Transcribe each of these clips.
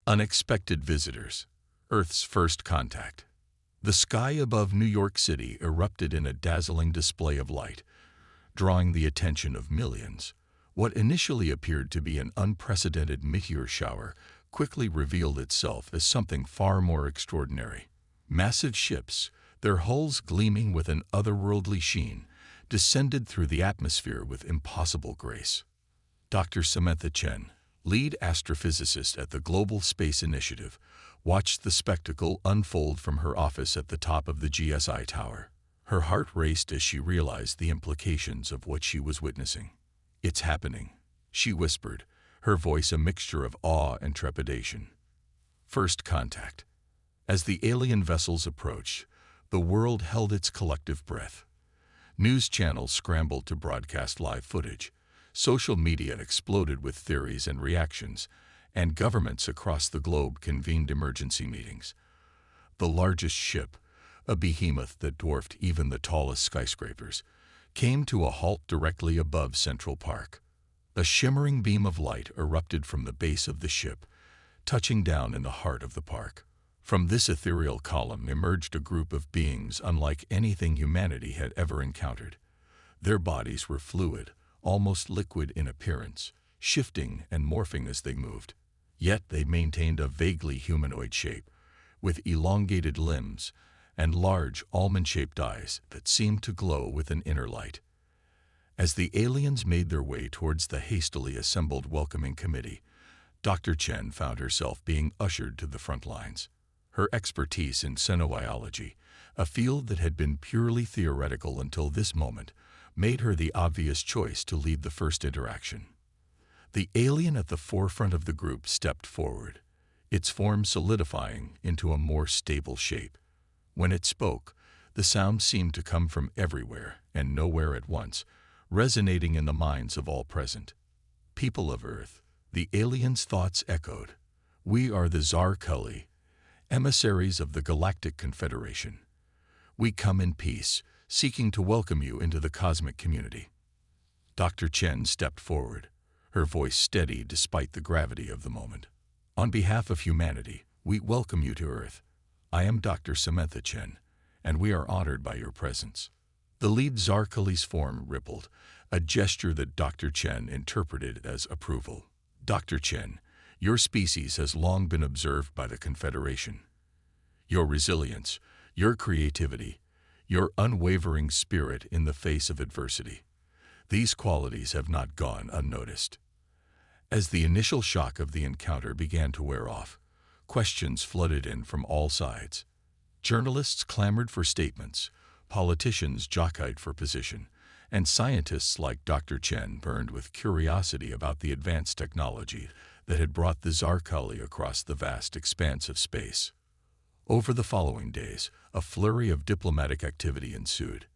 Unexpected visitors. Earth's first contact. The sky above New York City erupted in a dazzling display of light, drawing the attention of millions. What initially appeared to be an unprecedented meteor shower quickly revealed itself as something far more extraordinary. Massive ships, their hulls gleaming with an otherworldly sheen, descended through the atmosphere with impossible grace. Dr. Samantha Chen, lead astrophysicist at the Global Space Initiative, watched the spectacle unfold from her office at the top of the GSI tower. Her heart raced as she realized the implications of what she was witnessing. "It's happening," she whispered, her voice a mixture of awe and trepidation. First contact. As the alien vessels approached, the world held its collective breath. News channels scrambled to broadcast live footage. Social media exploded with theories and reactions, and governments across the globe convened emergency meetings. The largest ship, a behemoth that dwarfed even the tallest skyscrapers, came to a halt directly above Central Park. A shimmering beam of light erupted from the base of the ship, touching down in the heart of the park. From this ethereal column emerged a group of beings unlike anything humanity had ever encountered. Their bodies were fluid, almost liquid in appearance, shifting and morphing as they moved. Yet they maintained a vaguely humanoid shape, with elongated limbs and large almond-shaped eyes that seemed to glow with an inner light. As the aliens made their way towards the hastily assembled welcoming committee, Dr. Chen found herself being ushered to the front lines. Her expertise in xenobiology, a field that had been purely theoretical until this moment, made her the obvious choice to lead the first interaction. The alien at the forefront of the group stepped forward, its form solidifying into a more stable shape. When it spoke, the sound seemed to come from everywhere and nowhere at once, resonating in the minds of all present. "People of Earth," the alien's thoughts echoed. "We are the Zarkuli, emissaries of the Galactic Confederation. We come in peace, seeking to welcome you into the cosmic community." Dr. Chen stepped forward, her voice steady despite the gravity of the moment. "On behalf of humanity, we welcome you to Earth. I am Dr. Samantha Chen, and we are honored by your presence." The lead Zarkuli's form rippled, a gesture that Dr. Chen interpreted as approval. "Dr. Chen, your species has long been observed by the Confederation. Your resilience, your creativity, your unwavering spirit in the face of adversity. These qualities have not gone unnoticed." As the initial shock of the encounter began to wear off, questions flooded in from all sides. Journalists clamored for statements, politicians jockeyed for position, and scientists like Dr. Chen burned with curiosity about the advanced technology that had brought the Zarkuli across the vast expanse of space. Over the following days, a flurry of diplomatic activity ensued.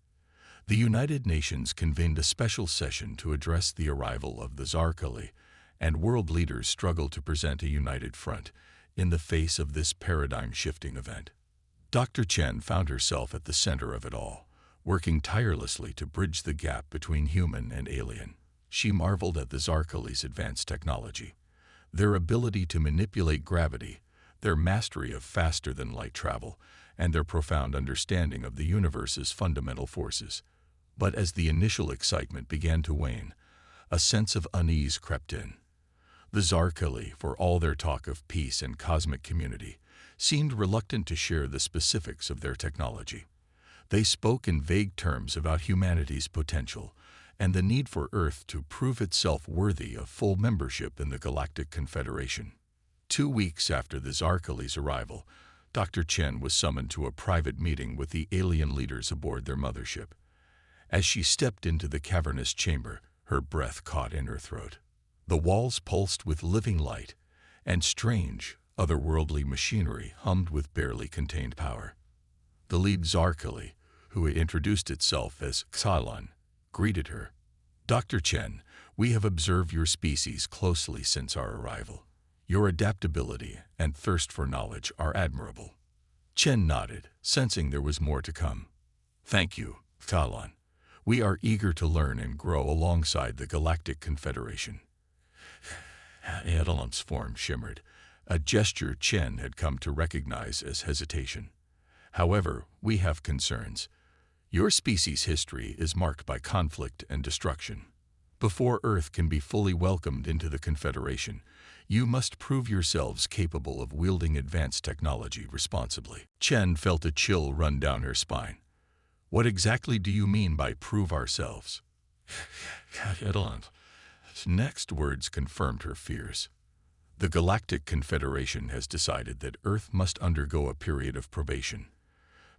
The United Nations convened a special session to address the arrival of the Zarkuli, and world leaders struggled to present a united front in the face of this paradigm-shifting event. Dr. Chen found herself at the center of it all, working tirelessly to bridge the gap between human and alien. She marveled at the Zarkuli's advanced technology, their ability to manipulate gravity, their mastery of faster-than-light travel, and their profound understanding of the universe's fundamental forces. But as the initial excitement began to wane, a sense of unease crept in. The Zarkuli, for all their talk of peace and cosmic community, seemed reluctant to share the specifics of their technology. They spoke in vague terms about humanity's potential and the need for Earth to prove itself worthy of full membership in the Galactic Confederation. 2 weeks after the Zarkuli's arrival, Dr. Chen was summoned to a private meeting with the alien leaders aboard their mothership. As she stepped into the cavernous chamber, her breath caught in her throat. The walls pulsed with living light, and strange, otherworldly machinery hummed with barely contained power. The lead Zarkuli, who had introduced itself as Xalan, greeted her. "Dr. Chen, we have observed your species closely since our arrival. Your adaptability and thirst for knowledge are admirable." Chen nodded, sensing there was more to come. "Thank you, Xalan. We are eager to learn and grow alongside the Galactic Confederation." Edelon's form shimmered, a gesture Chen had come to recognize as hesitation. However, we have concerns. Your species' history is marked by conflict and destruction. Before Earth can be fully welcomed into the Confederation, you must prove yourselves capable of wielding advanced technology responsibly. Chen felt a chill run down her spine. What exactly do you mean by prove ourselves? Next words confirmed her fears. The Galactic Confederation has decided that Earth must undergo a period of probation.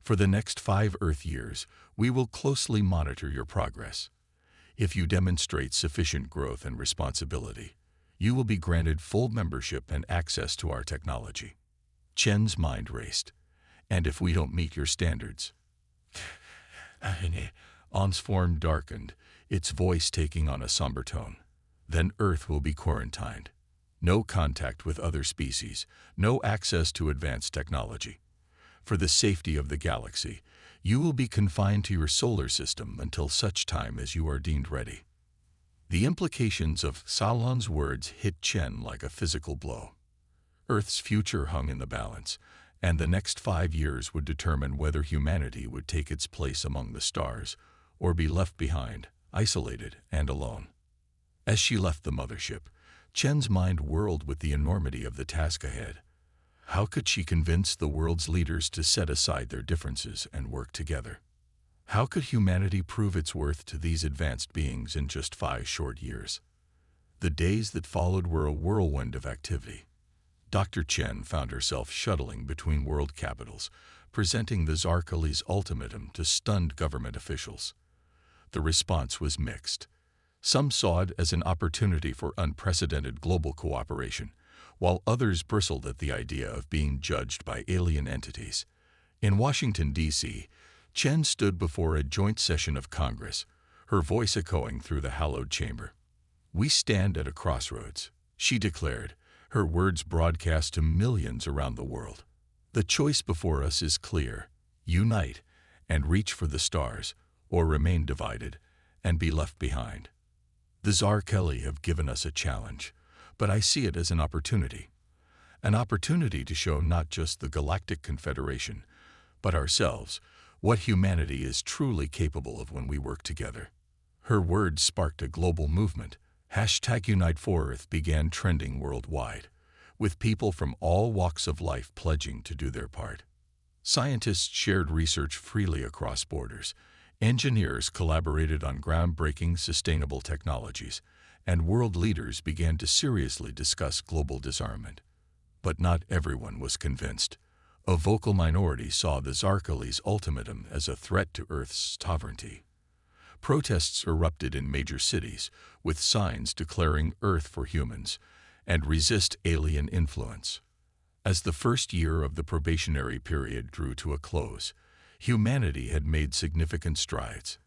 For the next 5 Earth years, we will closely monitor your progress. If you demonstrate sufficient growth and responsibility, you will be granted full membership and access to our technology. Chen's mind raced. And if we don't meet your standards? On's form darkened, its voice taking on a somber tone. Then Earth will be quarantined. No contact with other species, no access to advanced technology. For the safety of the galaxy, you will be confined to your solar system until such time as you are deemed ready. The implications of Salon's words hit Chen like a physical blow. Earth's future hung in the balance, and the next 5 years would determine whether humanity would take its place among the stars or be left behind, isolated and alone. As she left the mothership, Chen's mind whirled with the enormity of the task ahead. How could she convince the world's leaders to set aside their differences and work together? How could humanity prove its worth to these advanced beings in just 5 short years? The days that followed were a whirlwind of activity. Dr. Chen found herself shuttling between world capitals, presenting the Zarkali's ultimatum to stunned government officials. The response was mixed. Some saw it as an opportunity for unprecedented global cooperation, while others bristled at the idea of being judged by alien entities. In Washington, D.C., Chen stood before a joint session of Congress, her voice echoing through the hallowed chamber. "We stand at a crossroads," she declared, her words broadcast to millions around the world. "The choice before us is clear: unite and reach for the stars, or remain divided and be left behind. The Zarkali have given us a challenge, but I see it as an opportunity to show not just the Galactic Confederation, but ourselves, what humanity is truly capable of when we work together." Her words sparked a global movement. #Unite4Earth began trending worldwide, with people from all walks of life pledging to do their part. Scientists shared research freely across borders. Engineers collaborated on groundbreaking sustainable technologies, and world leaders began to seriously discuss global disarmament. But not everyone was convinced. A vocal minority saw the Zarkali's ultimatum as a threat to Earth's sovereignty. Protests erupted in major cities, with signs declaring Earth for humans and resist alien influence. As the first year of the probationary period drew to a close, humanity had made significant strides.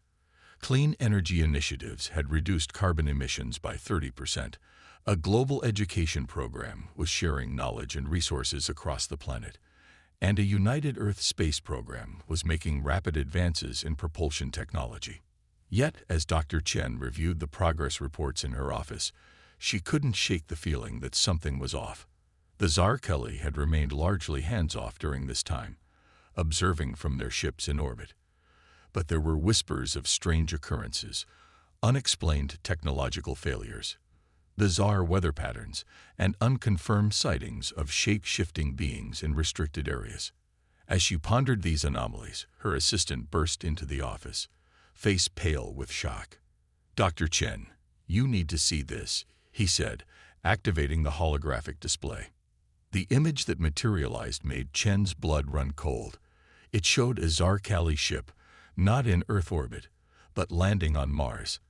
Clean energy initiatives had reduced carbon emissions by 30%. A global education program was sharing knowledge and resources across the planet, and a United Earth space program was making rapid advances in propulsion technology. Yet, as Dr. Chen reviewed the progress reports in her office, she couldn't shake the feeling that something was off. The Zarkali had remained largely hands-off during this time, observing from their ships in orbit. But there were whispers of strange occurrences, unexplained technological failures, bizarre weather patterns, and unconfirmed sightings of shape-shifting beings in restricted areas. As she pondered these anomalies, her assistant burst into the office, face pale with shock. "Dr. Chen, you need to see this," he said, activating the holographic display. The image that materialized made Chen's blood run cold. It showed a Zarkali ship, not in Earth orbit, but landing on Mars.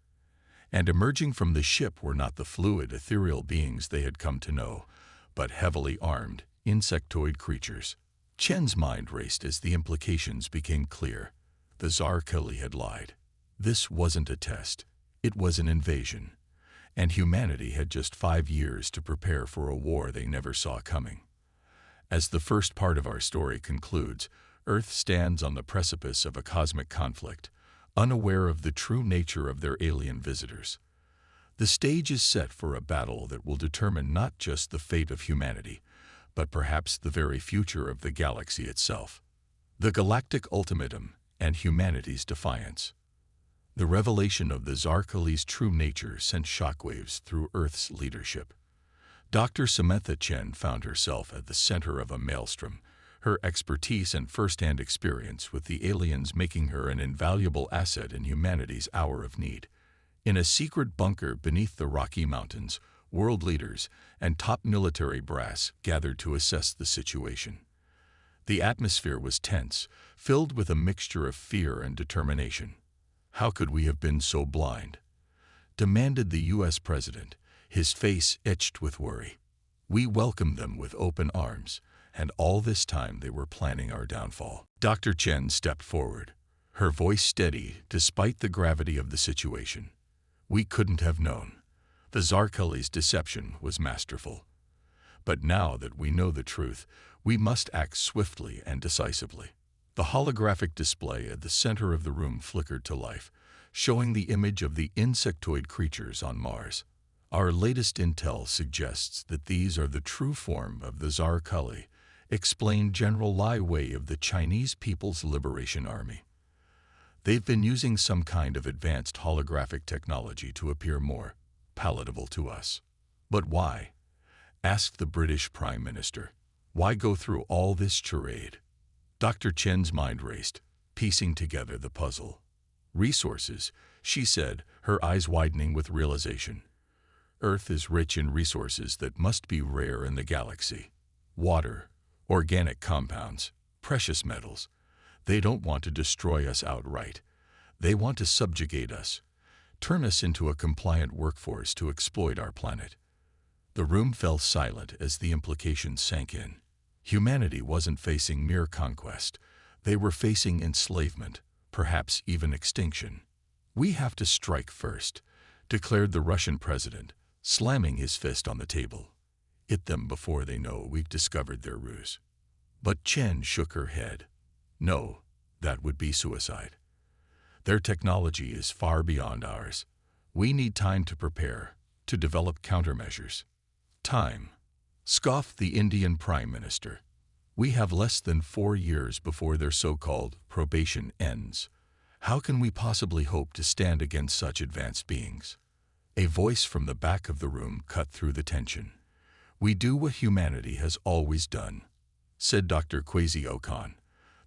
And emerging from the ship were not the fluid, ethereal beings they had come to know, but heavily armed, insectoid creatures. Chen's mind raced as the implications became clear. The Zarkali had lied. This wasn't a test. It was an invasion. And humanity had just 5 years to prepare for a war they never saw coming. As the first part of our story concludes, Earth stands on the precipice of a cosmic conflict, unaware of the true nature of their alien visitors. The stage is set for a battle that will determine not just the fate of humanity, but perhaps the very future of the galaxy itself. The Galactic Ultimatum and Humanity's Defiance. The revelation of the Zarkali's true nature sent shockwaves through Earth's leadership. Dr. Samantha Chen found herself at the center of a maelstrom, her expertise and first-hand experience with the aliens making her an invaluable asset in humanity's hour of need. In a secret bunker beneath the Rocky Mountains, world leaders and top military brass gathered to assess the situation. The atmosphere was tense, filled with a mixture of fear and determination. "How could we have been so blind?" demanded the U.S. president, his face etched with worry. "We welcomed them with open arms, and all this time they were planning our downfall." Dr. Chen stepped forward, her voice steady despite the gravity of the situation. "We couldn't have known. The Zarkali's deception was masterful. But now that we know the truth, we must act swiftly and decisively." The holographic display at the center of the room flickered to life, showing the image of the insectoid creatures on Mars. "Our latest intel suggests that these are the true form of the Zarkali," explained General Lai Wei of the Chinese People's Liberation Army. "They've been using some kind of advanced holographic technology to appear more palatable to us." "But why?" asked the British Prime Minister. "Why go through all this charade?" Dr. Chen's mind raced, piecing together the puzzle. "Resources," she said, her eyes widening with realization. "Earth is rich in resources that must be rare in the galaxy. Water, organic compounds, precious metals. They don't want to destroy us outright. They want to subjugate us, turn us into a compliant workforce to exploit our planet." The room fell silent as the implications sank in. Humanity wasn't facing mere conquest. They were facing enslavement, perhaps even extinction. "We have to strike first," declared the Russian president, slamming his fist on the table. "Hit them before they know we've discovered their ruse." But Chen shook her head. "No, that would be suicide. Their technology is far beyond ours. We need time to prepare, to develop countermeasures." "Time," scoffed the Indian Prime Minister. "We have less than 4 years before their so-called probation ends. How can we possibly hope to stand against such advanced beings?" A voice from the back of the room cut through the tension. "We do what humanity has always done," said Dr. Kwesi Okan,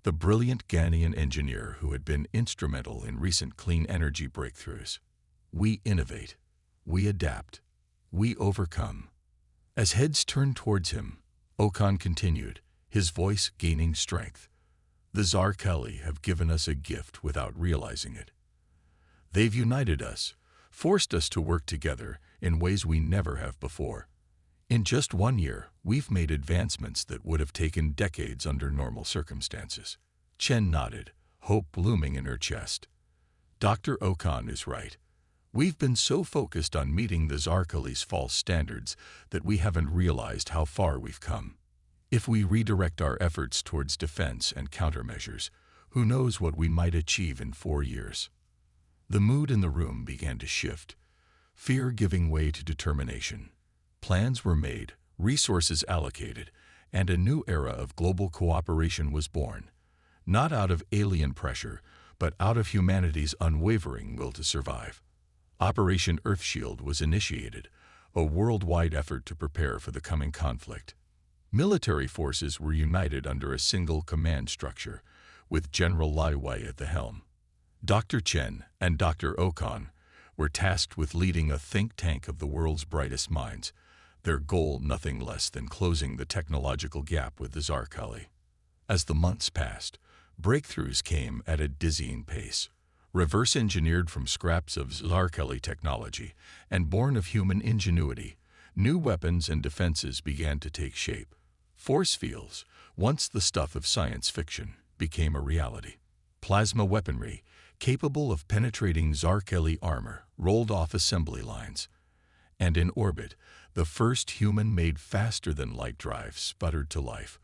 the brilliant Ghanaian engineer who had been instrumental in recent clean energy breakthroughs. "We innovate. We adapt. We overcome." As heads turned towards him, Okan continued, his voice gaining strength. "The Zarkali have given us a gift without realizing it. They've united us, forced us to work together in ways we never have before. In just 1 year, we've made advancements that would have taken decades under normal circumstances." Chen nodded, hope blooming in her chest. "Dr. Okan is right. We've been so focused on meeting the Zarkali's false standards that we haven't realized how far we've come. If we redirect our efforts towards defense and countermeasures, who knows what we might achieve in 4 years." The mood in the room began to shift, fear giving way to determination. Plans were made, resources allocated, and a new era of global cooperation was born, not out of alien pressure, but out of humanity's unwavering will to survive. Operation Earthshield was initiated, a worldwide effort to prepare for the coming conflict. Military forces were united under a single command structure, with General Lai Wei at the helm. Dr. Chen and Dr. Okan were tasked with leading a think tank of the world's brightest minds, their goal nothing less than closing the technological gap with the Zarkali. As the months passed, breakthroughs came at a dizzying pace. Reverse-engineered from scraps of Zarkali technology and born of human ingenuity, new weapons and defenses began to take shape. Force fields, once the stuff of science fiction, became a reality. Plasma weaponry, capable of penetrating Zarkali armor, rolled off assembly lines. And in orbit, the first human-made faster-than-light drive sputtered to life,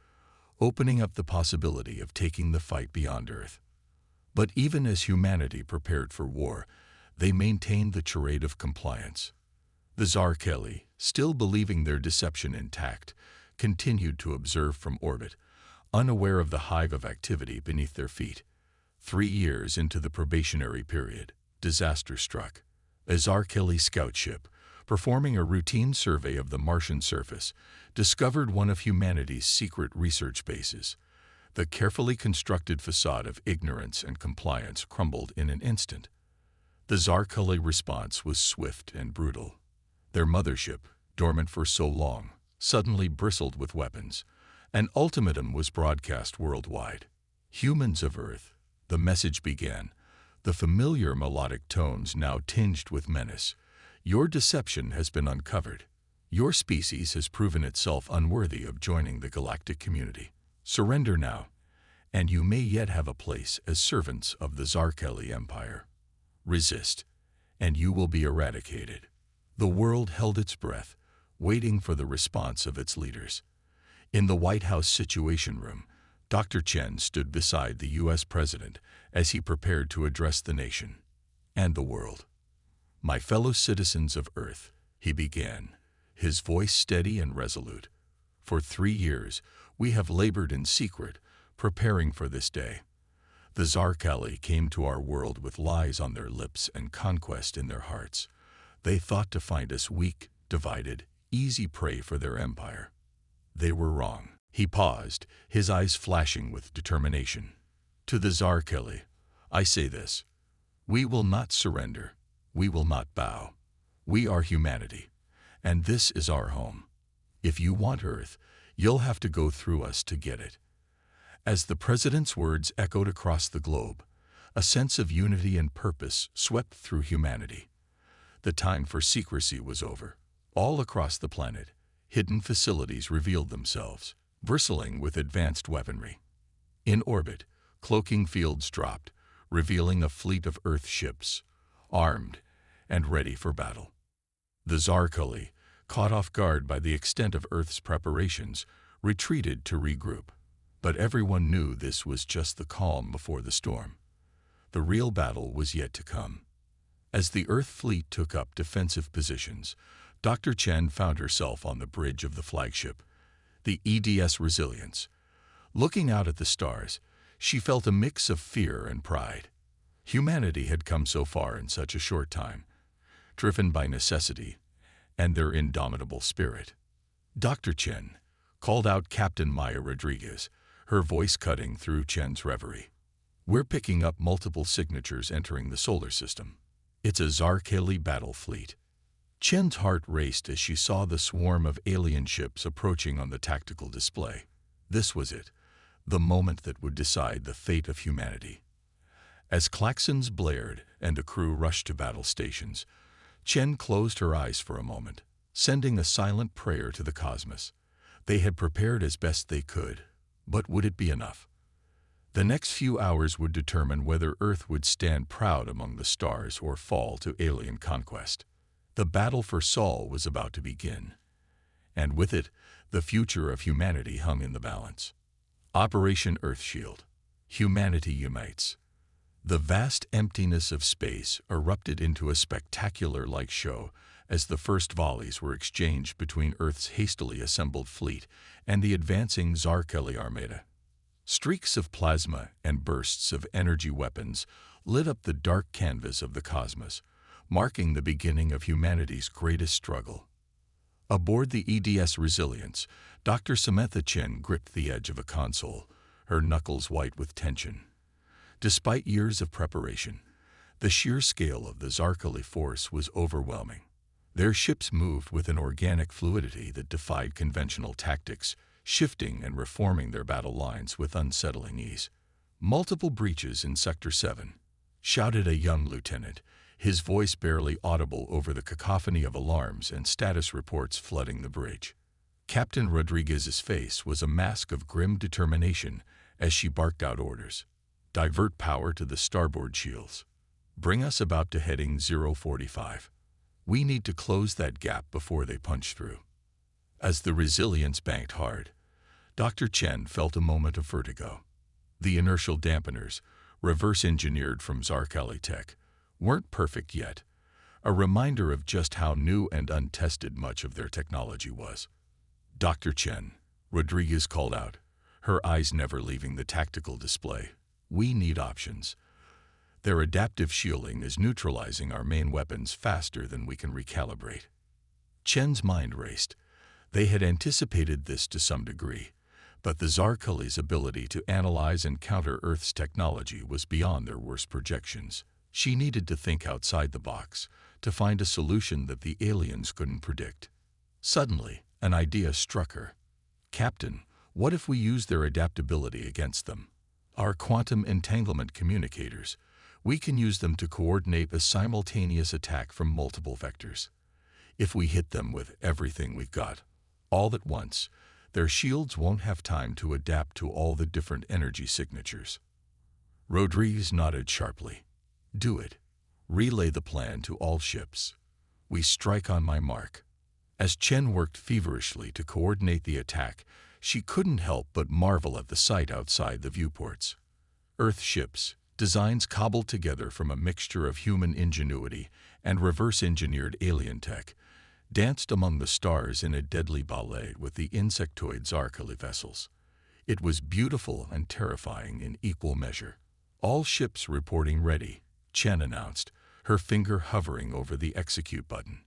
opening up the possibility of taking the fight beyond Earth. But even as humanity prepared for war, they maintained the charade of compliance. The Zarkali, still believing their deception intact, continued to observe from orbit, unaware of the hive of activity beneath their feet. 3 years into the probationary period, disaster struck. A Zarkeli scout ship, performing a routine survey of the Martian surface, discovered one of humanity's secret research bases. The carefully constructed facade of ignorance and compliance crumbled in an instant. The Zarkeli response was swift and brutal. Their mothership, dormant for so long, suddenly bristled with weapons. An ultimatum was broadcast worldwide. Humans of Earth, the message began, the familiar melodic tones now tinged with menace. Your deception has been uncovered. Your species has proven itself unworthy of joining the galactic community. Surrender now, and you may yet have a place as servants of the Zarkeli Empire. Resist, and you will be eradicated. The world held its breath, waiting for the response of its leaders. In the White House Situation Room, Dr. Chen stood beside the U.S. President as he prepared to address the nation and the world. My fellow citizens of Earth, he began, his voice steady and resolute. For 3 years, we have labored in secret, preparing for this day. The Zarkeli came to our world with lies on their lips and conquest in their hearts. They thought to find us weak, divided, easy prey for their empire. They were wrong. He paused, his eyes flashing with determination. To the Zarkeli, I say this: we will not surrender. We will not bow. We are humanity, and this is our home. If you want Earth, you'll have to go through us to get it. As the President's words echoed across the globe, a sense of unity and purpose swept through humanity. The time for secrecy was over. All across the planet, hidden facilities revealed themselves, bristling with advanced weaponry. In orbit, cloaking fields dropped, revealing a fleet of Earth ships, armed and ready for battle. The Zarkeli, caught off guard by the extent of Earth's preparations, retreated to regroup. But everyone knew this was just the calm before the storm. The real battle was yet to come. As the Earth fleet took up defensive positions, Dr. Chen found herself on the bridge of the flagship, the EDS Resilience. Looking out at the stars, she felt a mix of fear and pride. Humanity had come so far in such a short time, driven by necessity and their indomitable spirit. Dr. Chen called out Captain Maya Rodriguez, her voice cutting through Chen's reverie. We're picking up multiple signatures entering the solar system. It's a Zarkeli battle fleet. Chen's heart raced as she saw the swarm of alien ships approaching on the tactical display. This was it, the moment that would decide the fate of humanity. As klaxons blared and the crew rushed to battle stations, Chen closed her eyes for a moment, sending a silent prayer to the cosmos. They had prepared as best they could, but would it be enough? The next few hours would determine whether Earth would stand proud among the stars or fall to alien conquest. The battle for Sol was about to begin, and with it, the future of humanity hung in the balance. Operation Earthshield. Humanity unites. The vast emptiness of space erupted into a spectacular light show as the first volleys were exchanged between Earth's hastily assembled fleet and the advancing Zarkeli Armada. Streaks of plasma and bursts of energy weapons lit up the dark canvas of the cosmos, marking the beginning of humanity's greatest struggle. Aboard the EDS Resilience, Dr. Samantha Chen gripped the edge of a console, her knuckles white with tension. Despite years of preparation, the sheer scale of the Zarkeli force was overwhelming. Their ships moved with an organic fluidity that defied conventional tactics, shifting and reforming their battle lines with unsettling ease. Multiple breaches in Sector 7, shouted a young lieutenant, his voice barely audible over the cacophony of alarms and status reports flooding the bridge. Captain Rodriguez's face was a mask of grim determination as she barked out orders. Divert power to the starboard shields. Bring us about to heading 045. We need to close that gap before they punch through. As the Resilience banked hard, Dr. Chen felt a moment of vertigo. The inertial dampeners, reverse-engineered from Zarkeli tech, weren't perfect yet, a reminder of just how new and untested much of their technology was. Dr. Chen, Rodriguez called out, her eyes never leaving the tactical display. We need options. Their adaptive shielding is neutralizing our main weapons faster than we can recalibrate. Chen's mind raced. They had anticipated this to some degree, but the Zarkali's ability to analyze and counter Earth's technology was beyond their worst projections. She needed to think outside the box, to find a solution that the aliens couldn't predict. Suddenly, an idea struck her. Captain, what if we use their adaptability against them? Our quantum entanglement communicators, we can use them to coordinate a simultaneous attack from multiple vectors. If we hit them with everything we've got, all at once, their shields won't have time to adapt to all the different energy signatures. Rodriguez nodded sharply. Do it. Relay the plan to all ships. We strike on my mark. As Chen worked feverishly to coordinate the attack, she couldn't help but marvel at the sight outside the viewports. Earth ships, designs cobbled together from a mixture of human ingenuity and reverse-engineered alien tech, danced among the stars in a deadly ballet with the insectoid Zarkali vessels. It was beautiful and terrifying in equal measure. All ships reporting ready, Chen announced, her finger hovering over the execute button.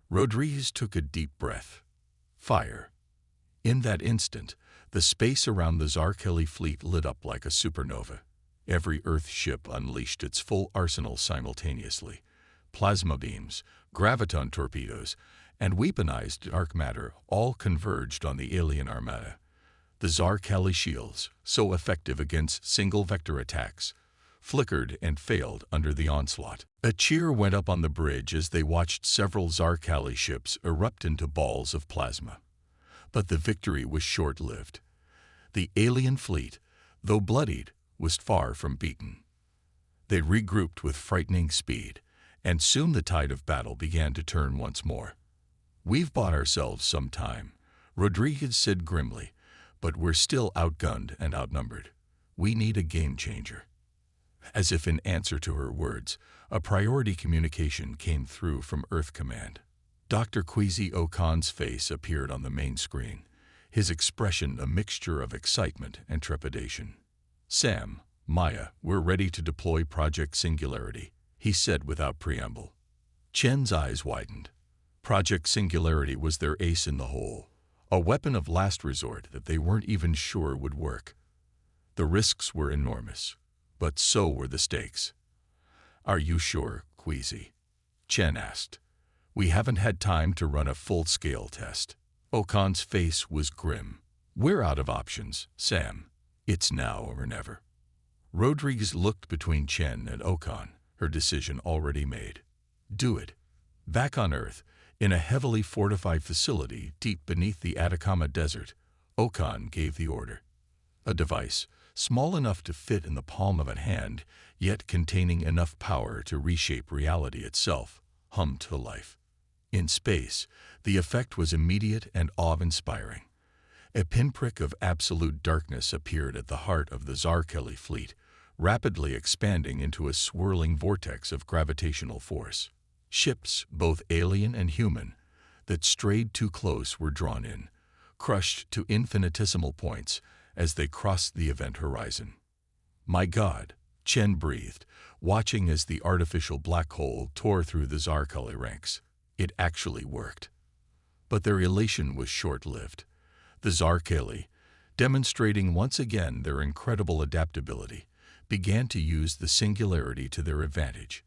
Rodriguez took a deep breath. Fire. In that instant, the space around the Zarkali fleet lit up like a supernova. Every Earth ship unleashed its full arsenal simultaneously. Plasma beams, graviton torpedoes, and weaponized dark matter all converged on the alien armada. The Zarkali shields, so effective against single-vector attacks, flickered and failed under the onslaught. A cheer went up on the bridge as they watched several Zarkali ships erupt into balls of plasma. But the victory was short-lived. The alien fleet, though bloodied, was far from beaten. They regrouped with frightening speed, and soon the tide of battle began to turn once more. We've bought ourselves some time, Rodriguez said grimly, but we're still outgunned and outnumbered. We need a game-changer. As if in answer to her words, a priority communication came through from Earth Command. Dr. Kwesi Okan's face appeared on the main screen, his expression a mixture of excitement and trepidation. Sam, Maya, we're ready to deploy Project Singularity, he said without preamble. Chen's eyes widened. Project Singularity was their ace in the hole, a weapon of last resort that they weren't even sure would work. The risks were enormous, but so were the stakes. Are you sure, Kwesi? Chen asked. We haven't had time to run a full-scale test. Okan's face was grim. We're out of options, Sam. It's now or never. Rodriguez looked between Chen and Okan, her decision already made. Do it. Back on Earth, in a heavily fortified facility deep beneath the Atacama Desert, Okan gave the order. A device, small enough to fit in the palm of a hand, yet containing enough power to reshape reality itself, hummed to life. In space, the effect was immediate and awe-inspiring. A pinprick of absolute darkness appeared at the heart of the Zarkali fleet, rapidly expanding into a swirling vortex of gravitational force. Ships, both alien and human, that strayed too close were drawn in, crushed to infinitesimal points as they crossed the event horizon. My God, Chen breathed, watching as the artificial black hole tore through the Zarkali ranks. It actually worked. But their elation was short-lived. The Zarkali, demonstrating once again their incredible adaptability, began to use the singularity to their advantage.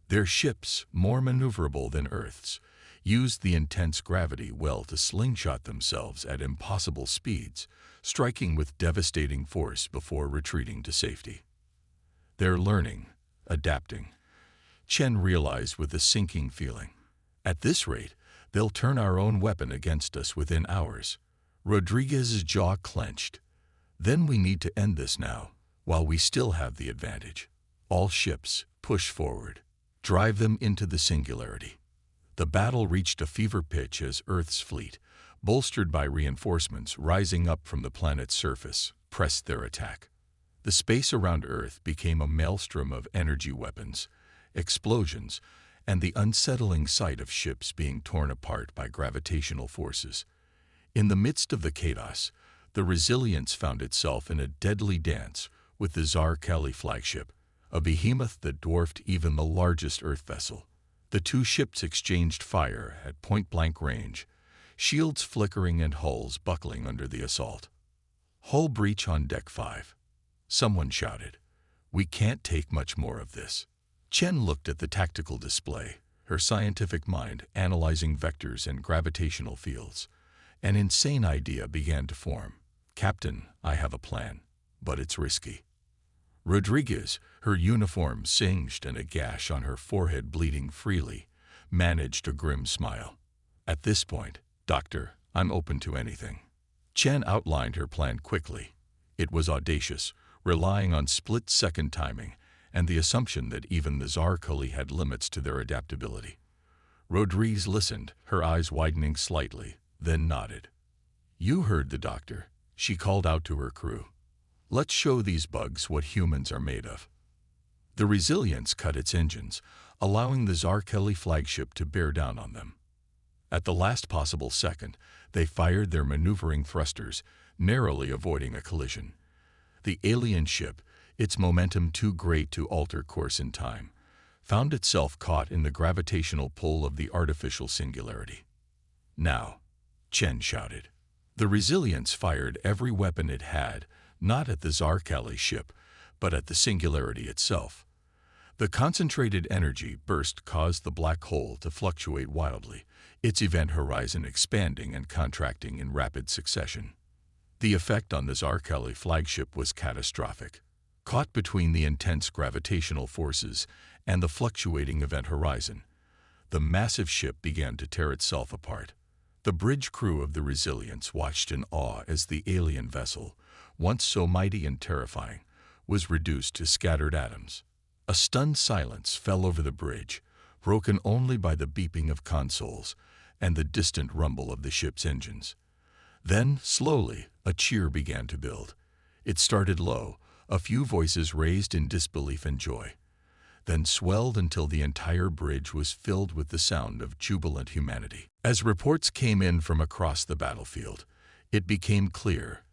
Their ships, more maneuverable than Earth's, used the intense gravity well to slingshot themselves at impossible speeds, striking with devastating force before retreating to safety. They're learning, adapting, Chen realized with a sinking feeling. At this rate, they'll turn our own weapon against us within hours. Rodriguez's jaw clenched. Then we need to end this now, while we still have the advantage. All ships, push forward. Drive them into the singularity. The battle reached a fever pitch as Earth's fleet, bolstered by reinforcements rising up from the planet's surface, pressed their attack. The space around Earth became a maelstrom of energy weapons, explosions, and the unsettling sight of ships being torn apart by gravitational forces. In the midst of the chaos, the Resilience found itself in a deadly dance with the Tsar Kelly flagship, a behemoth that dwarfed even the largest Earth vessel. The two ships exchanged fire at point-blank range, shields flickering and hulls buckling under the assault. "Hull breach on Deck 5. Someone shouted. "We can't take much more of this." Chen looked at the tactical display, her scientific mind analyzing vectors and gravitational fields. An insane idea began to form. "Captain, I have a plan, but it's risky." Rodriguez, her uniform singed and a gash on her forehead bleeding freely, managed a grim smile. "At this point, Doctor, I'm open to anything." Chen outlined her plan quickly. It was audacious, relying on split-second timing and the assumption that even the Zarkuli had limits to their adaptability. Rodriguez listened, her eyes widening slightly, then nodded. "You heard the doctor," she called out to her crew. "Let's show these bugs what humans are made of." The Resilience cut its engines, allowing the Zarkeli flagship to bear down on them. At the last possible second, they fired their maneuvering thrusters, narrowly avoiding a collision. The alien ship, its momentum too great to alter course in time, found itself caught in the gravitational pull of the artificial singularity. "Now," Chen shouted. The Resilience fired every weapon it had, not at the Zarkeli ship, but at the singularity itself. The concentrated energy burst caused the black hole to fluctuate wildly, its event horizon expanding and contracting in rapid succession. The effect on the Zarkeli flagship was catastrophic. Caught between the intense gravitational forces and the fluctuating event horizon, the massive ship began to tear itself apart. The bridge crew of the Resilience watched in awe as the alien vessel, once so mighty and terrifying, was reduced to scattered atoms. A stunned silence fell over the bridge, broken only by the beeping of consoles and the distant rumble of the ship's engines. Then, slowly, a cheer began to build. It started low, a few voices raised in disbelief and joy, then swelled until the entire bridge was filled with the sound of jubilant humanity. As reports came in from across the battlefield, it became clear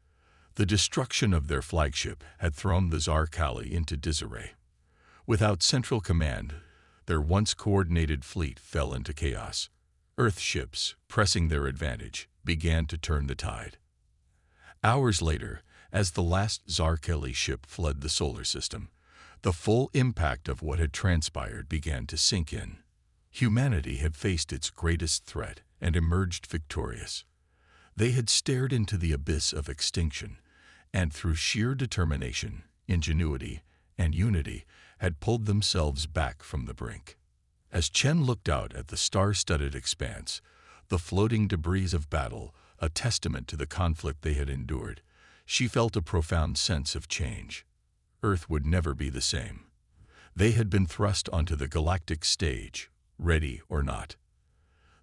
the destruction of their flagship had thrown the Zarkali into disarray. Without central command, their once coordinated fleet fell into chaos. Earth ships, pressing their advantage, began to turn the tide. Hours later, as the last Zarkeli ship fled the solar system, the full impact of what had transpired began to sink in. Humanity had faced its greatest threat and emerged victorious. They had stared into the abyss of extinction, and through sheer determination, ingenuity, and unity, had pulled themselves back from the brink. As Chen looked out at the star-studded expanse, the floating debris of battle, a testament to the conflict they had endured, she felt a profound sense of change. Earth would never be the same. They had been thrust onto the galactic stage, ready or not.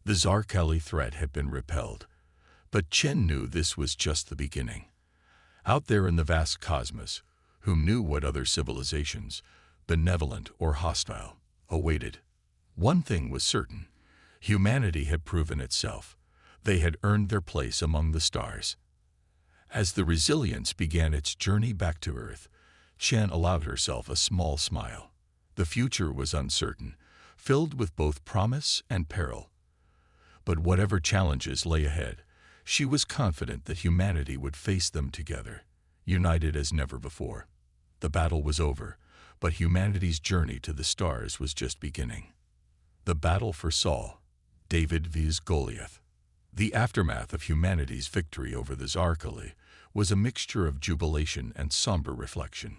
The Zarkeli threat had been repelled, but Chen knew this was just the beginning. Out there in the vast cosmos, who knew what other civilizations, benevolent or hostile, awaited? One thing was certain: humanity had proven itself. They had earned their place among the stars. As the Resilience began its journey back to Earth, Chen allowed herself a small smile. The future was uncertain, filled with both promise and peril. But whatever challenges lay ahead, she was confident that humanity would face them together, united as never before. The battle was over, but humanity's journey to the stars was just beginning. The battle for Saul, David vs. Goliath. The aftermath of humanity's victory over the Zarkali was a mixture of jubilation and somber reflection.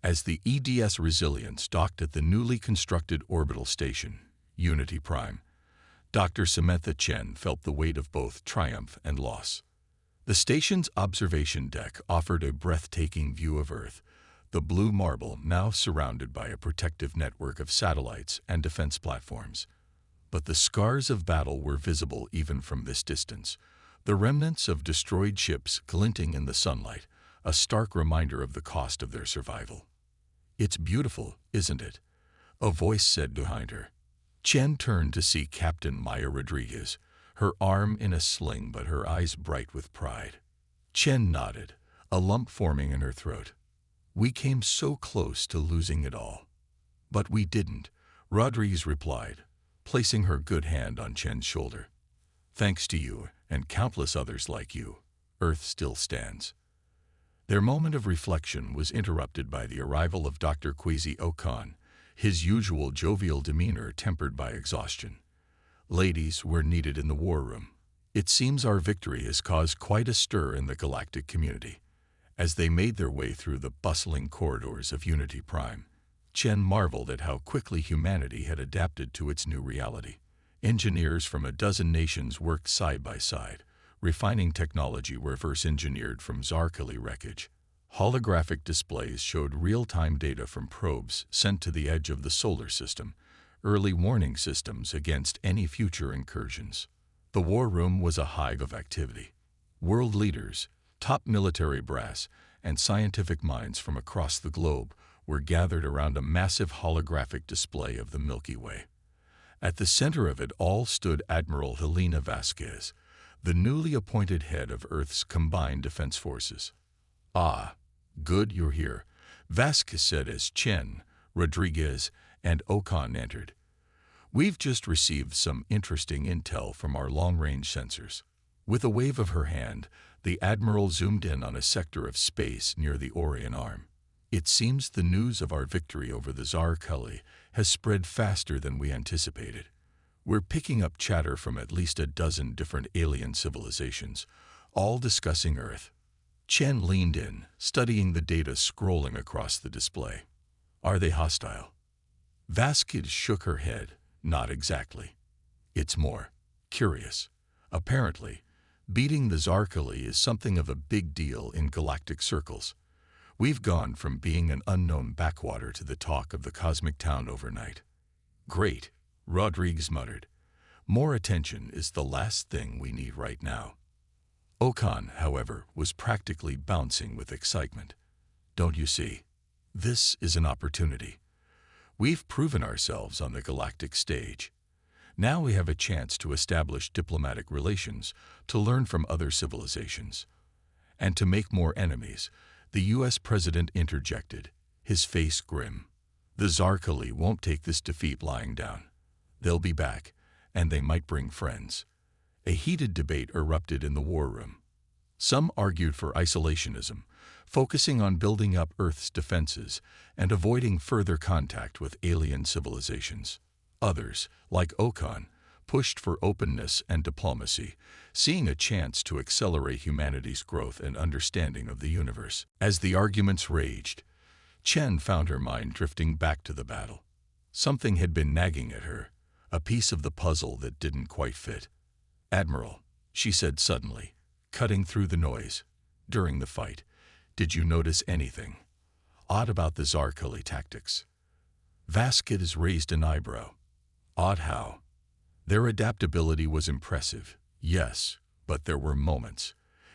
As the EDS Resilience docked at the newly constructed orbital station, Unity Prime, Dr. Samantha Chen felt the weight of both triumph and loss. The station's observation deck offered a breathtaking view of Earth, the blue marble now surrounded by a protective network of satellites and defense platforms. But the scars of battle were visible even from this distance, the remnants of destroyed ships glinting in the sunlight, a stark reminder of the cost of their survival. "It's beautiful, isn't it?" a voice said behind her. Chen turned to see Captain Maya Rodriguez, her arm in a sling but her eyes bright with pride. Chen nodded, a lump forming in her throat. We came so close to losing it all. But we didn't, Rodriguez replied, placing her good hand on Chen's shoulder. Thanks to you and countless others like you, Earth still stands. Their moment of reflection was interrupted by the arrival of Dr. Kwesi Okan, his usual jovial demeanor tempered by exhaustion. Ladies, we're needed in the war room. It seems our victory has caused quite a stir in the galactic community. As they made their way through the bustling corridors of Unity Prime, Chen marveled at how quickly humanity had adapted to its new reality. Engineers from a dozen nations worked side by side, refining technology reverse engineered from Zarkali wreckage. Holographic displays showed real-time data from probes sent to the edge of the solar system, early warning systems against any future incursions. The war room was a hive of activity. World leaders, top military brass, and scientific minds from across the globe were gathered around a massive holographic display of the Milky Way. At the center of it all stood Admiral Helena Vasquez, the newly appointed head of Earth's combined defense forces. Ah, good you're here, Vasquez said as Chen, Rodriguez, and Okan entered. We've just received some interesting intel from our long-range sensors. With a wave of her hand, the Admiral zoomed in on a sector of space near the Orion Arm. It seems the news of our victory over the Zarkali has spread faster than we anticipated. We're picking up chatter from at least a dozen different alien civilizations, all discussing Earth. Chen leaned in, studying the data scrolling across the display. Are they hostile? Vasquez shook her head. Not exactly. It's more curious. Apparently, beating the Zarkali is something of a big deal in galactic circles. We've gone from being an unknown backwater to the talk of the cosmic town overnight. Great, Rodriguez muttered. More attention is the last thing we need right now. Okan, however, was practically bouncing with excitement. Don't you see? This is an opportunity. We've proven ourselves on the galactic stage. Now we have a chance to establish diplomatic relations, to learn from other civilizations. And to make more enemies, the U.S. president interjected, his face grim. The Zarkali won't take this defeat lying down. They'll be back, and they might bring friends. A heated debate erupted in the war room. Some argued for isolationism, focusing on building up Earth's defenses and avoiding further contact with alien civilizations. Others, like Okan, pushed for openness and diplomacy, seeing a chance to accelerate humanity's growth and understanding of the universe. As the arguments raged, Chen found her mind drifting back to the battle. Something had been nagging at her, a piece of the puzzle that didn't quite fit. Admiral, she said suddenly, cutting through the noise. During the fight, did you notice anything odd about the Zarkali tactics? Vasquez raised an eyebrow. Odd how? Their adaptability was impressive, yes, but there were moments.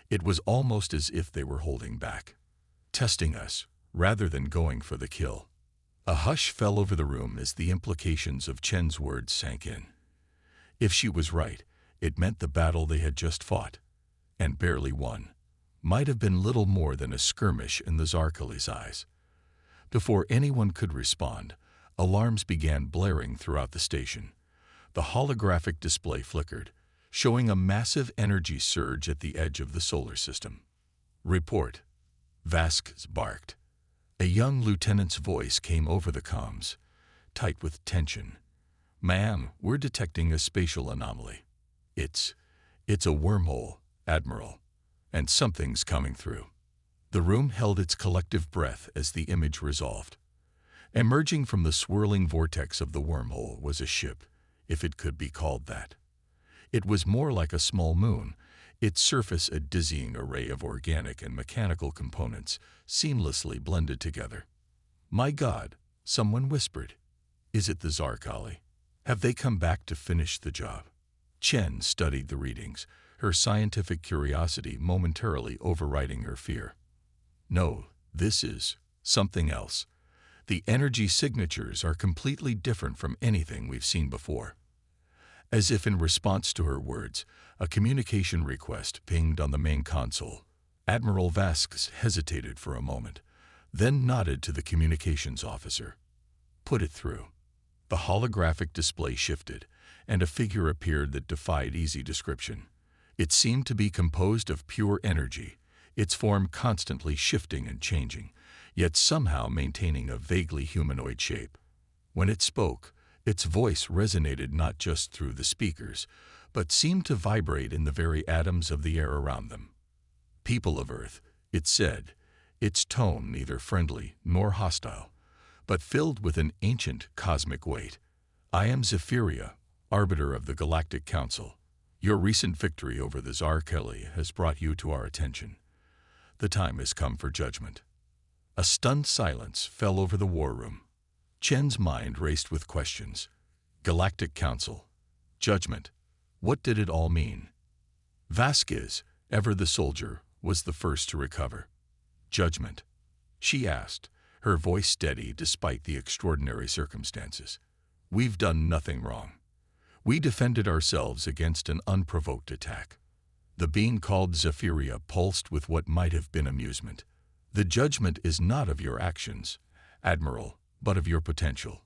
It was almost as if they were holding back, testing us, rather than going for the kill. A hush fell over the room as the implications of Chen's words sank in. If she was right, it meant the battle they had just fought, and barely won, might have been little more than a skirmish in the Zarkali's eyes. Before anyone could respond, alarms began blaring throughout the station. The holographic display flickered, showing a massive energy surge at the edge of the solar system. Report, Vasquez barked. A young lieutenant's voice came over the comms, tight with tension. Ma'am, we're detecting a spatial anomaly. It's a wormhole, Admiral, and something's coming through. The room held its collective breath as the image resolved. Emerging from the swirling vortex of the wormhole was a ship, if it could be called that. It was more like a small moon, its surface a dizzying array of organic and mechanical components seamlessly blended together. My God, someone whispered. Is it the Zarkali? Have they come back to finish the job? Chen studied the readings, her scientific curiosity momentarily overriding her fear. No, this is something else. The energy signatures are completely different from anything we've seen before. As if in response to her words, a communication request pinged on the main console. Admiral Vasquez hesitated for a moment, then nodded to the communications officer. "Put it through." The holographic display shifted, and a figure appeared that defied easy description. It seemed to be composed of pure energy, its form constantly shifting and changing, yet somehow maintaining a vaguely humanoid shape. When it spoke, its voice resonated not just through the speakers, but seemed to vibrate in the very atoms of the air around them. "People of Earth," it said, its tone neither friendly nor hostile, but filled with an ancient cosmic weight. "I am Zephyria, arbiter of the Galactic Council. Your recent victory over the Zarkeli has brought you to our attention. The time has come for judgment." A stunned silence fell over the war room. Chen's mind raced with questions. Galactic Council. Judgment. What did it all mean? Vasquez, ever the soldier, was the first to recover. "Judgment?" she asked, her voice steady despite the extraordinary circumstances. "We've done nothing wrong. We defended ourselves against an unprovoked attack." The being called Zephyria pulsed with what might have been amusement. "The judgment is not of your actions, Admiral, but of your potential.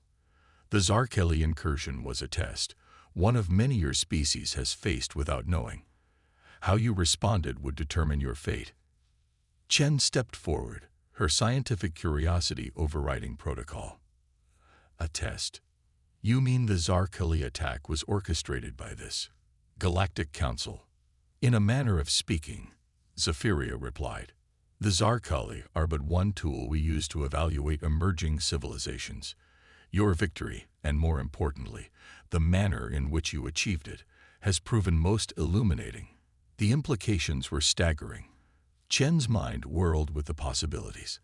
The Zarkeli incursion was a test, one of many your species has faced without knowing. How you responded would determine your fate." Chen stepped forward, her scientific curiosity overriding protocol. "A test? You mean the Zarkeli attack was orchestrated by this Galactic Council?" "In a manner of speaking," Zephyria replied. "The Zarkeli are but one tool we use to evaluate emerging civilizations. Your victory, and more importantly, the manner in which you achieved it, has proven most illuminating." The implications were staggering. Chen's mind whirled with the possibilities.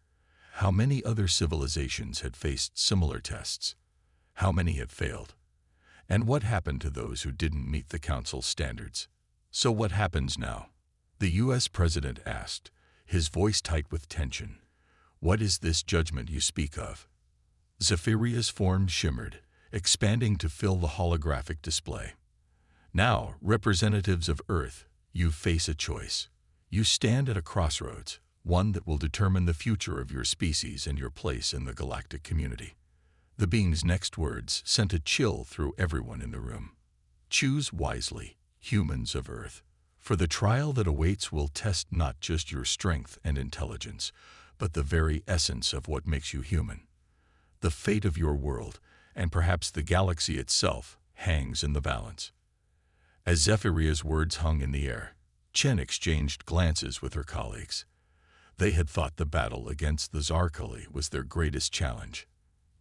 How many other civilizations had faced similar tests? How many had failed? And what happened to those who didn't meet the Council's standards? "So what happens now?" the U.S. President asked, his voice tight with tension. "What is this judgment you speak of?" Zephyria's form shimmered, expanding to fill the holographic display. "Now, representatives of Earth, you face a choice. You stand at a crossroads, one that will determine the future of your species and your place in the galactic community." The being's next words sent a chill through everyone in the room. "Choose wisely, humans of Earth, for the trial that awaits will test not just your strength and intelligence, but the very essence of what makes you human. The fate of your world, and perhaps the galaxy itself, hangs in the balance." As Zephyria's words hung in the air, Chen exchanged glances with her colleagues. They had thought the battle against the Zarkeli was their greatest challenge.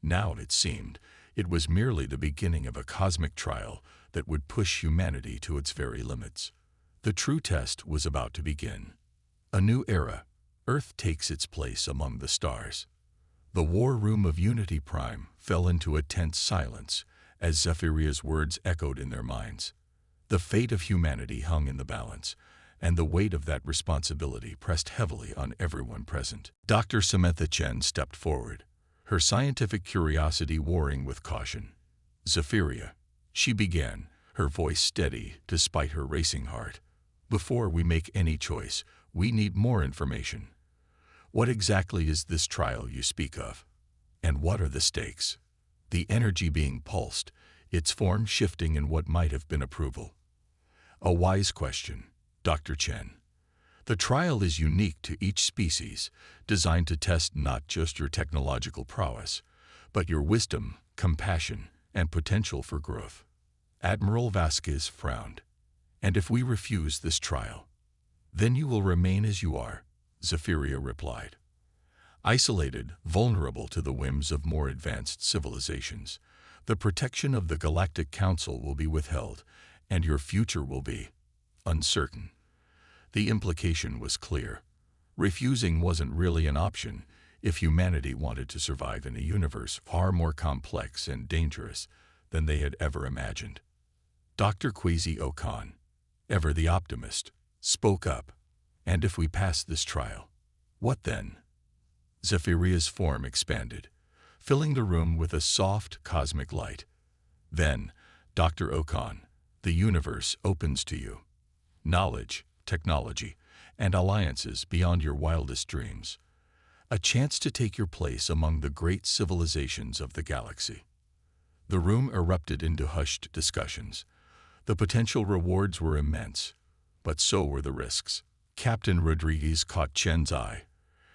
Now, it seemed, it was merely the beginning of a cosmic trial that would push humanity to its very limits. The true test was about to begin. A new era. Earth takes its place among the stars. The war room of Unity Prime fell into a tense silence as Zephyria's words echoed in their minds. The fate of humanity hung in the balance, and the weight of that responsibility pressed heavily on everyone present. Dr. Samantha Chen stepped forward, her scientific curiosity warring with caution. "Zephyria," she began, her voice steady despite her racing heart. "Before we make any choice, we need more information. What exactly is this trial you speak of? And what are the stakes?" The energy being pulsed, its form shifting in what might have been approval. "A wise question, Dr. Chen. The trial is unique to each species, designed to test not just your technological prowess, but your wisdom, compassion, and potential for growth." Admiral Vasquez frowned. "And if we refuse this trial, then you will remain as you are," Zephyria replied. "Isolated, vulnerable to the whims of more advanced civilizations, the protection of the Galactic Council will be withheld, and your future will be uncertain." The implication was clear. Refusing wasn't really an option if humanity wanted to survive in a universe far more complex and dangerous than they had ever imagined. Dr. Kwesi Okan, ever the optimist, spoke up. "And if we pass this trial, what then?" Zephyria's form expanded, filling the room with a soft cosmic light. "Then, Dr. Okan, The universe opens to you. Knowledge, technology, and alliances beyond your wildest dreams. A chance to take your place among the great civilizations of the galaxy. The room erupted into hushed discussions. The potential rewards were immense, but so were the risks. Captain Rodriguez caught Chen's eye,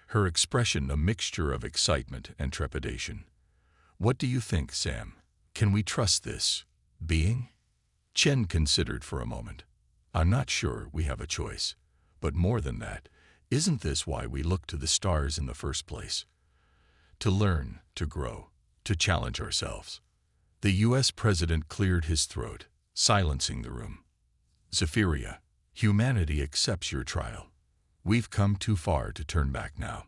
her expression a mixture of excitement and trepidation. "What do you think, Sam? Can we trust this being?" Chen considered for a moment. "I'm not sure we have a choice. But more than that, isn't this why we look to the stars in the first place? To learn, to grow, to challenge ourselves." The U.S. president cleared his throat, silencing the room. "Zephyria, humanity accepts your trial. We've come too far to turn back now."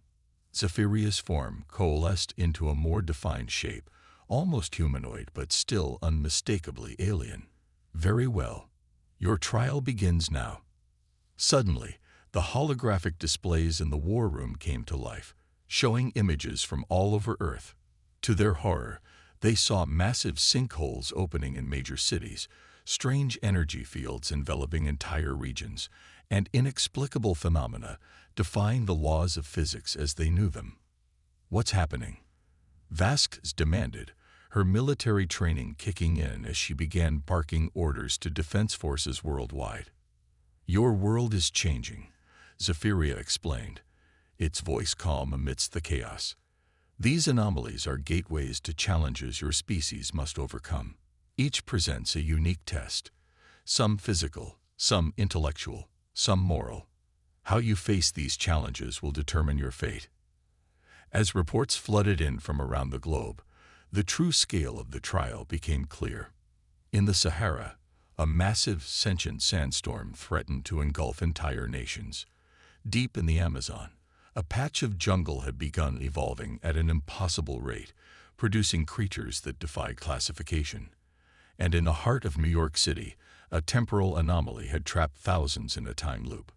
Zephyria's form coalesced into a more defined shape, almost humanoid but still unmistakably alien. "Very well. Your trial begins now." Suddenly, the holographic displays in the war room came to life, showing images from all over Earth. To their horror, they saw massive sinkholes opening in major cities, strange energy fields enveloping entire regions, and inexplicable phenomena defying the laws of physics as they knew them. "What's happening?" Vasquez demanded, her military training kicking in as she began barking orders to defense forces worldwide. "Your world is changing," Zephyria explained, its voice calm amidst the chaos. "These anomalies are gateways to challenges your species must overcome. Each presents a unique test, some physical, some intellectual, some moral. How you face these challenges will determine your fate." As reports flooded in from around the globe, the true scale of the trial became clear. In the Sahara, a massive sentient sandstorm threatened to engulf entire nations. Deep in the Amazon, a patch of jungle had begun evolving at an impossible rate, producing creatures that defied classification. And in the heart of New York City, a temporal anomaly had trapped thousands in a time loop.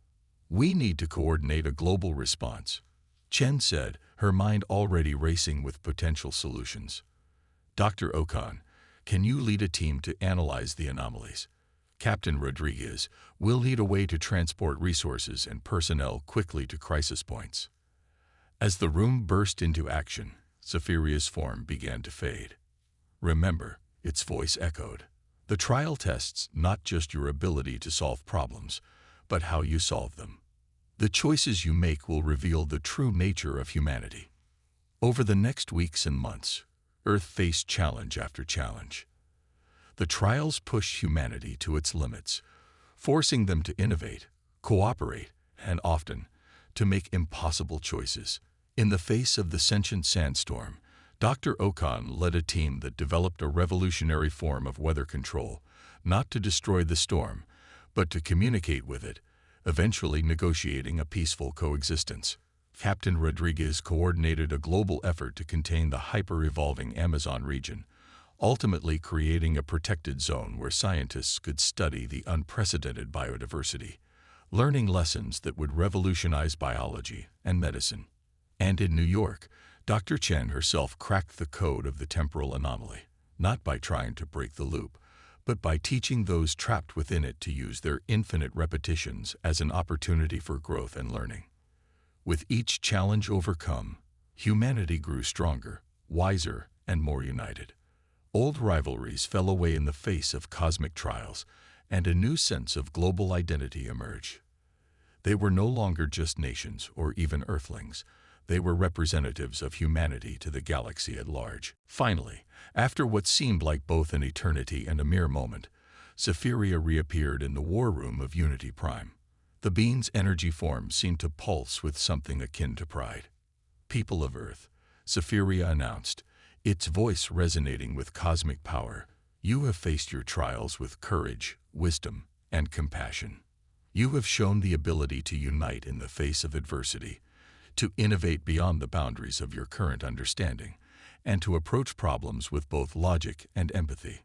"We need to coordinate a global response," Chen said, her mind already racing with potential solutions. "Dr. Okan, can you lead a team to analyze the anomalies? Captain Rodriguez will lead a way to transport resources and personnel quickly to crisis points." As the room burst into action, Zephyria's form began to fade. "Remember," its voice echoed, "the trial tests not just your ability to solve problems, but how you solve them. The choices you make will reveal the true nature of humanity." Over the next weeks and months, Earth faced challenge after challenge. The trials pushed humanity to its limits, forcing them to innovate, cooperate, and often, to make impossible choices. In the face of the sentient sandstorm, Dr. Okan led a team that developed a revolutionary form of weather control, not to destroy the storm, but to communicate with it, eventually negotiating a peaceful coexistence. Captain Rodriguez coordinated a global effort to contain the hyper-evolving Amazon region, ultimately creating a protected zone where scientists could study the unprecedented biodiversity, learning lessons that would revolutionize biology and medicine. And in New York, Dr. Chen herself cracked the code of the temporal anomaly, not by trying to break the loop, but by teaching those trapped within it to use their infinite repetitions as an opportunity for growth and learning. With each challenge overcome, humanity grew stronger, wiser, and more united. Old rivalries fell away in the face of cosmic trials, and a new sense of global identity emerged. They were no longer just nations or even Earthlings. They were representatives of humanity to the galaxy at large. Finally, after what seemed like both an eternity and a mere moment, Zephyria reappeared in the war room of Unity Prime. The being's energy form seemed to pulse with something akin to pride. "People of Earth," Zephyria announced, its voice resonating with cosmic power, "you have faced your trials with courage, wisdom, and compassion. You have shown the ability to unite in the face of adversity, to innovate beyond the boundaries of your current understanding, and to approach problems with both logic and empathy."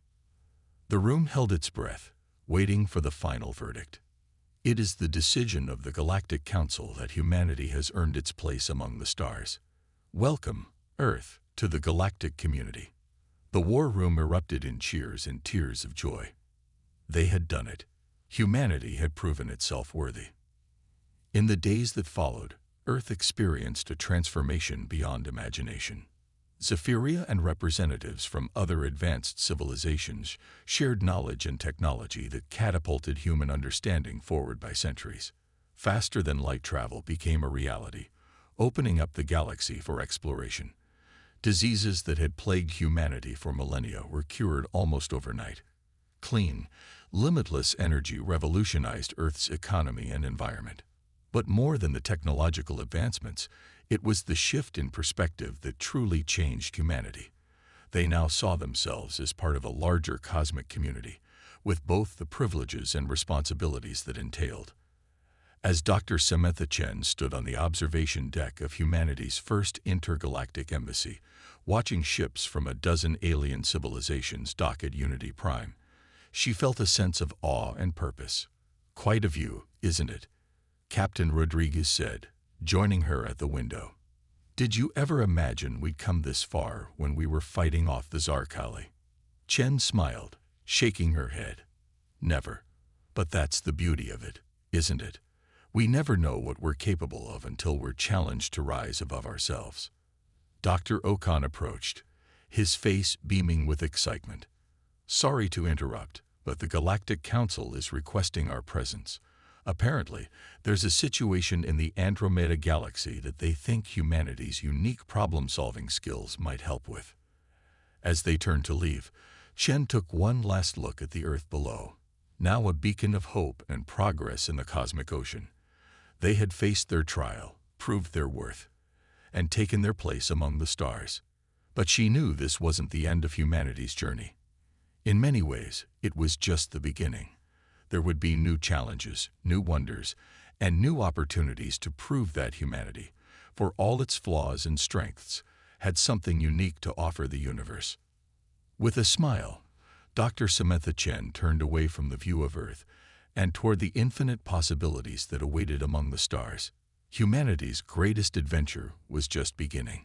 The room held its breath, waiting for the final verdict. It is the decision of the Galactic Council that humanity has earned its place among the stars. Welcome, Earth, to the galactic community. The war room erupted in cheers and tears of joy. They had done it. Humanity had proven itself worthy. In the days that followed, Earth experienced a transformation beyond imagination. Zephyria and representatives from other advanced civilizations shared knowledge and technology that catapulted human understanding forward by centuries. Faster-than-light travel became a reality, opening up the galaxy for exploration. Diseases that had plagued humanity for millennia were cured almost overnight. Clean, limitless energy revolutionized Earth's economy and environment. But more than the technological advancements, it was the shift in perspective that truly changed humanity. They now saw themselves as part of a larger cosmic community, with both the privileges and responsibilities that entailed. As Dr. Samantha Chen stood on the observation deck of humanity's first intergalactic embassy, watching ships from a dozen alien civilizations dock at Unity Prime, she felt a sense of awe and purpose. "Quite a view, isn't it?" Captain Rodriguez said, joining her at the window. "Did you ever imagine we'd come this far when we were fighting off the Zarkali?" Chen smiled, shaking her head. "Never. But that's the beauty of it, isn't it? We never know what we're capable of until we're challenged to rise above ourselves." Dr. Okan approached, his face beaming with excitement. "Sorry to interrupt, but the Galactic Council is requesting our presence. Apparently, there's a situation in the Andromeda Galaxy that they think humanity's unique problem-solving skills might help with." As they turned to leave, Chen took one last look at the Earth below, now a beacon of hope and progress in the cosmic ocean. They had faced their trial, proved their worth, and taken their place among the stars. But she knew this wasn't the end of humanity's journey. In many ways, it was just the beginning. There would be new challenges, new wonders, and new opportunities to prove that humanity, for all its flaws and strengths, had something unique to offer the universe. With a smile, Dr. Samantha Chen turned away from the view of Earth and toward the infinite possibilities that awaited among the stars. Humanity's greatest adventure was just beginning.